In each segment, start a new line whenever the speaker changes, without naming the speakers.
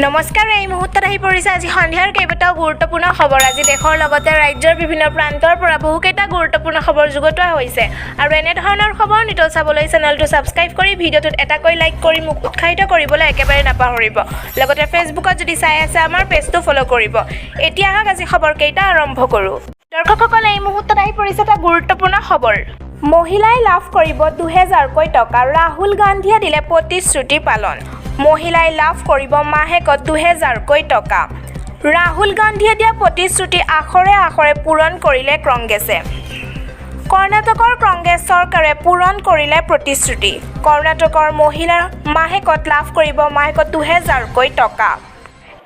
নমস্কাৰ এই মুহূৰ্তত আহি পৰিছে আজি সন্ধিয়াৰ কেইবাটাও গুৰুত্বপূৰ্ণ খবৰ আজি দেশৰ লগতে ৰাজ্যৰ বিভিন্ন প্ৰান্তৰ পৰা বহুকেইটা গুৰুত্বপূৰ্ণ খবৰ যুগুতোৱা হৈছে আৰু এনে ধৰণৰ খবৰ নিতৌ চাবলৈ চেনেলটো সাবস্ক্ৰাইব কৰি ভিডিঅ'টোত এটাকৈ লাইক কৰি মোক উৎসাহিত কৰিবলৈ একেবাৰে নাপাহৰিব লগতে ফেচবুকত যদি চাই আছে আমাৰ পেজটো ফলো কৰিব এতিয়া আহক আজি খবৰ কেইটা আৰম্ভ কৰো দৰ্শকসকল এই মুহূৰ্তত আহি পৰিছে এটা গুৰুত্বপূৰ্ণ খবৰ মহিলাই লাভ কৰিব 2000কৈ টকা ৰাহুল গান্ধীয়ে দিলে প্ৰতিশ্ৰুতি পালন মহিলাই লাভ কৰিব মাহেকত 2000কৈ টকা ৰাহুল গান্ধীয়ে দিয়া প্ৰতিশ্ৰুতি আখৰে আখৰে পূৰণ কৰিলে কংগ্ৰেছে কৰ্ণাটকৰ কংগ্ৰেছ চৰকাৰে পূৰণ কৰিলে প্ৰতিশ্ৰুতি কৰ্ণাটকৰ মহিলাৰ মাহেকত লাভ কৰিব মাহেকত 2000কৈ টকা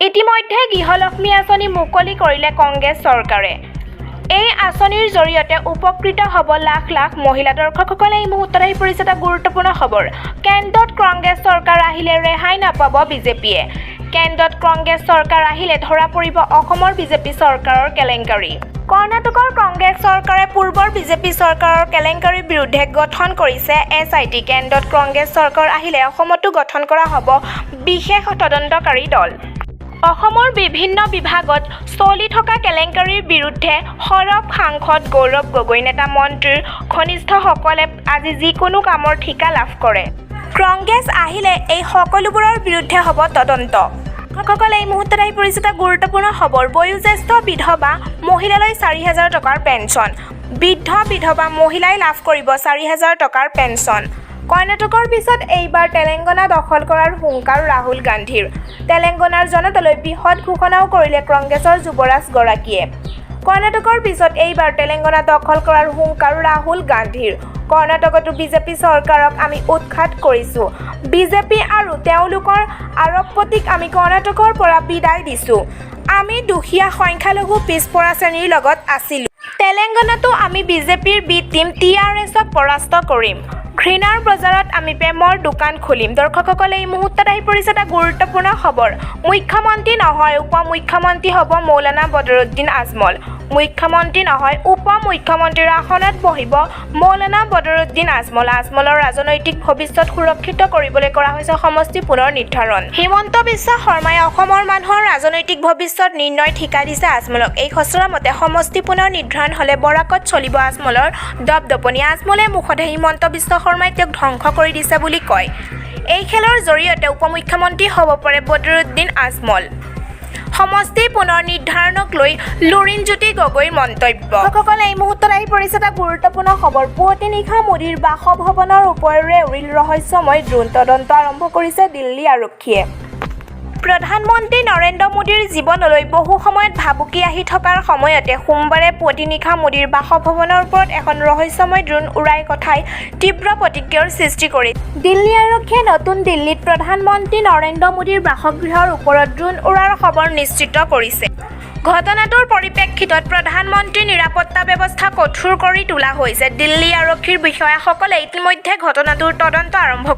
ইতিমধ্যে গৃহলক্ষ্মী আঁচনি মুকলি কৰিলে কংগ্ৰেছ চৰকাৰে এই আঁচনিৰ জৰিয়তে উপকৃত হ'ব লাখ লাখ মহিলা দৰ্শকসকলে এই মুহূৰ্তত আহি পৰিছে এটা গুৰুত্বপূৰ্ণ খবৰ কেন্দ্ৰত কংগ্ৰেছ চৰকাৰ আহিলে ৰেহাই নাপাব বিজেপিয়ে কেন্দ্ৰত কংগ্ৰেছ চৰকাৰ আহিলে ধৰা পৰিব অসমৰ বিজেপি চৰকাৰৰ কেলেংকাৰী কৰ্ণাটকৰ কংগ্ৰেছ চৰকাৰে পূৰ্বৰ বিজেপি চৰকাৰৰ কেলেংকাৰীৰ বিৰুদ্ধে গঠন কৰিছে SIT কেন্দ্ৰত কংগ্ৰেছ চৰকাৰ আহিলে অসমতো গঠন কৰা হ'ব বিশেষ তদন্তকাৰী দল অসমৰ বিভিন্ন বিভাগত চলি থকা কেলেংকাৰীৰ বিৰুদ্ধে সৰব সাংসদ গৌৰৱ গগৈ নেতা মন্ত্ৰীৰ ঘনিষ্ঠসকলে আজি যিকোনো কামৰ ঠিকা লাভ কৰে কংগ্ৰেছ আহিলে এই সকলোবোৰৰ বিৰুদ্ধে হ'ব তদন্ত সকলে এই মুহূৰ্তত আহি পৰিছে এটা গুৰুত্বপূৰ্ণ খবৰ বয়োজ্যেষ্ঠ বিধৱা মহিলালৈ 4000 টকাৰ পেঞ্চন বৃদ্ধ বিধৱা মহিলাই লাভ কৰিব 4000 টকাৰ পেঞ্চন কৰ্ণাটকৰ পিছত এইবাৰ তেলেংগানা দখল কৰাৰ হুংকাৰ ৰাহুল গান্ধীৰ তেলেংগানাৰ জনতালৈ বৃহৎ ঘোষণাও কৰিলে কংগ্ৰেছৰ যুৱৰাজ গৰাকীয়ে কৰ্ণাটকৰ পিছত এইবাৰ তেলেংগানা দখল কৰাৰ হুংকাৰ ৰাহুল গান্ধীৰ কৰ্ণাটকতো বিজেপি চৰকাৰক আমি উৎখাত কৰিছোঁ বিজেপি আৰু তেওঁলোকৰ আৰোপপতিক আমি কৰ্ণাটকৰ পৰা বিদায় দিছোঁ আমি দুখীয়া সংখ্যালঘু পিছপৰা শ্ৰেণীৰ লগত আছিলোঁ তেলেংগানাতো আমি বিজেপিৰ বি টিম TRSক পৰাস্ত কৰিম ঘৃণাৰ বজাৰত আমি প্ৰেমৰ দোকান খুলিম দৰ্শকসকলে এই মুহূৰ্তত আহি পৰিছে এটা গুৰুত্বপূৰ্ণ খবৰ মুখ্যমন্ত্ৰী নহয় উপ মুখ্যমন্ত্ৰী হ'ব মৌলানা বদৰুদ্দিন আজমল মুখ্যমন্ত্ৰী নহয় উপ মুখ্যমন্ত্ৰীৰ আসনত বহিব মৌলানা বদৰুদ্দিন আজমলৰ ৰাজনৈতিক ভৱিষ্যত সুৰক্ষিত কৰিবলৈ কৰা হৈছে সমষ্টি পুনৰ নিৰ্ধাৰণ হিমন্ত বিশ্ব শৰ্মাই অসমৰ মানুহৰ ৰাজনৈতিক ভৱিষ্যত নিৰ্ণয় ঠিকা দিছে আজমলক এই খচৰা মতে সমষ্টি পুনৰ নিৰ্ধাৰণ হ'লে বৰাকত চলিব আজমলৰ দপদপনি আজমলে মুখতে হিমন্ত বিশ্ব শৰ্মাই তেওঁক ধ্বংস কৰি দিছে বুলি কয় এই খেলৰ জৰিয়তে উপ মুখ্যমন্ত্ৰী হ'ব পাৰে বদৰুদ্দিন আজমল সমষ্টি পুনৰ নিৰ্ধাৰণক লৈ লুৰিণজ্যোতি গগৈৰ মন্তব্য সকলে এই মুহূৰ্তত আহি পৰিছে এটা গুৰুত্বপূৰ্ণ খবৰ পুৱতি নিশা মোদীৰ বাসভৱনৰ ওপৰেৰে উৰিল ৰহস্যময় ড্ৰোন তদন্ত আৰম্ভ কৰিছে দিল্লী আৰক্ষীয়ে প্ৰধানমন্ত্ৰী নৰেন্দ্ৰ মোদীৰ জীৱনলৈ বহু সময়ত ভাবুকি আহি থকাৰ সময়তে সোমবাৰে পুৱতি নিশা মোদীৰ বাসভৱনৰ ওপৰত এখন ৰহস্যময় ড্ৰোন উৰাই কথাই তীব্ৰ প্ৰতিক্ৰিয়াৰ সৃষ্টি কৰে দিল্লী আৰক্ষীয়ে নতুন দিল্লীত প্ৰধানমন্ত্ৰী নৰেন্দ্ৰ মোদীৰ বাসগৃহৰ ওপৰত ড্ৰোন উৰাৰ খবৰ নিশ্চিত কৰিছে ঘটনাটোৰ পৰিপ্ৰেক্ষিতত প্ৰধানমন্ত্ৰীৰ নিৰাপত্তা ব্যৱস্থা কঠোৰ কৰি তোলা হৈছে দিল্লী আৰক্ষীৰ বিষয়াসকলে ইতিমধ্যে ঘটনাটোৰ তদন্ত আৰম্ভ